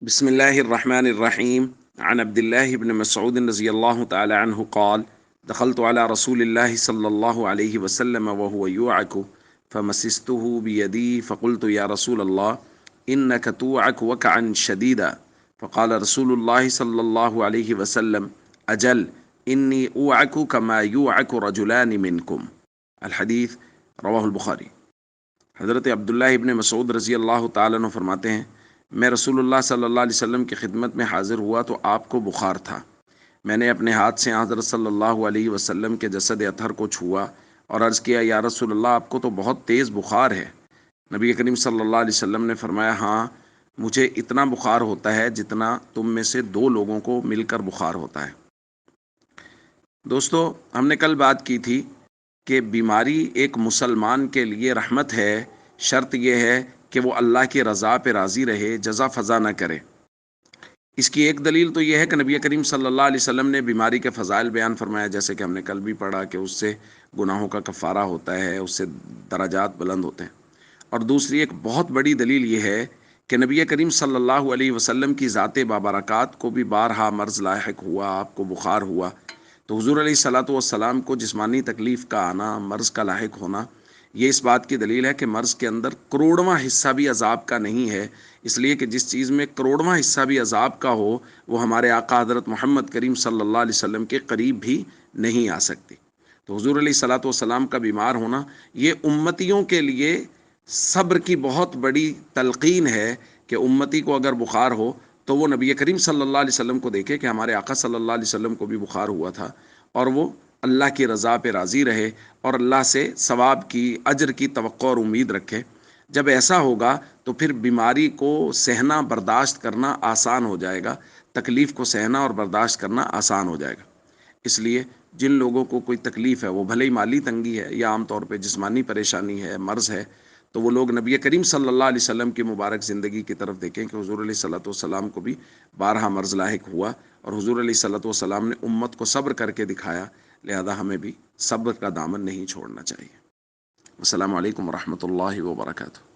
بسم الله الرحمن الرحيم. عن عبد الله بن مسعود رضي الله تعالى عنه قال: دخلت على رسول الله صلى الله عليه وسلم وهو يوعك فمسسته بيدي فقلت: يا رسول الله إنك توعك وكعا شديدا. فقال رسول الله صلى الله عليه وسلم: أجل إني أوعك كما يوعك رجلان منكم. الحدیث رواہ البخاری۔ حضرت عبداللہ ابن مسعود رضی اللہ تعالیٰ عنہ فرماتے ہیں، میں رسول اللہ صلی اللہ علیہ وسلم کی خدمت میں حاضر ہوا تو آپ کو بخار تھا۔ میں نے اپنے ہاتھ سے حضرت صلی اللہ علیہ وسلم کے جسد اطہر کو چھوا اور عرض کیا: یا رسول اللہ، آپ کو تو بہت تیز بخار ہے۔ نبی کریم صلی اللہ علیہ وسلم نے فرمایا: ہاں، مجھے اتنا بخار ہوتا ہے جتنا تم میں سے دو لوگوں کو مل کر بخار ہوتا ہے۔ دوستو، ہم نے کل بات کی تھی کہ بیماری ایک مسلمان کے لیے رحمت ہے، شرط یہ ہے کہ وہ اللہ کی رضا پہ راضی رہے، جزا فضا نہ کرے۔ اس کی ایک دلیل تو یہ ہے کہ نبی کریم صلی اللہ علیہ وسلم نے بیماری کے فضائل بیان فرمایا، جیسے کہ ہم نے کل بھی پڑھا کہ اس سے گناہوں کا کفارہ ہوتا ہے، اس سے درجات بلند ہوتے ہیں۔ اور دوسری ایک بہت بڑی دلیل یہ ہے کہ نبی کریم صلی اللہ علیہ وسلم کی ذات بابرکات کو بھی بارہا مرض لاحق ہوا، آپ کو بخار ہوا، تو حضور علیہ الصلوۃ والسلام کو جسمانی تکلیف کا آنا، مرض کا لاحق ہونا، یہ اس بات کی دلیل ہے کہ مرض کے اندر کروڑواں حصہ بھی عذاب کا نہیں ہے، اس لیے کہ جس چیز میں کروڑواں حصہ بھی عذاب کا ہو وہ ہمارے آقا حضرت محمد کریم صلی اللہ علیہ وسلم کے قریب بھی نہیں آ سکتی۔ تو حضور علیہ الصلوۃ والسلام کا بیمار ہونا یہ امتیوں کے لیے صبر کی بہت بڑی تلقین ہے کہ امتی کو اگر بخار ہو تو وہ نبی کریم صلی اللہ علیہ وسلم کو دیکھے کہ ہمارے آقا صلی اللہ علیہ وسلم کو بھی بخار ہوا تھا، اور وہ اللہ کی رضا پہ راضی رہے اور اللہ سے ثواب کی، اجر کی توقع اور امید رکھے۔ جب ایسا ہوگا تو پھر بیماری کو سہنا، برداشت کرنا آسان ہو جائے گا، تکلیف کو سہنا اور برداشت کرنا آسان ہو جائے گا۔ اس لیے جن لوگوں کو کوئی تکلیف ہے، وہ بھلے ہی مالی تنگی ہے یا عام طور پہ جسمانی پریشانی ہے، مرض ہے، تو وہ لوگ نبی کریم صلی اللہ علیہ وسلم کی مبارک زندگی کی طرف دیکھیں کہ حضور علیہ الصلوۃ والسلام کو بھی بارہا مرض لاحق ہوا، اور حضور علیہ الصلوۃ والسلام نے امت کو صبر کر کے دکھایا، لہذا ہمیں بھی صبر کا دامن نہیں چھوڑنا چاہیے۔ السلام علیکم ورحمۃ اللہ وبرکاتہ۔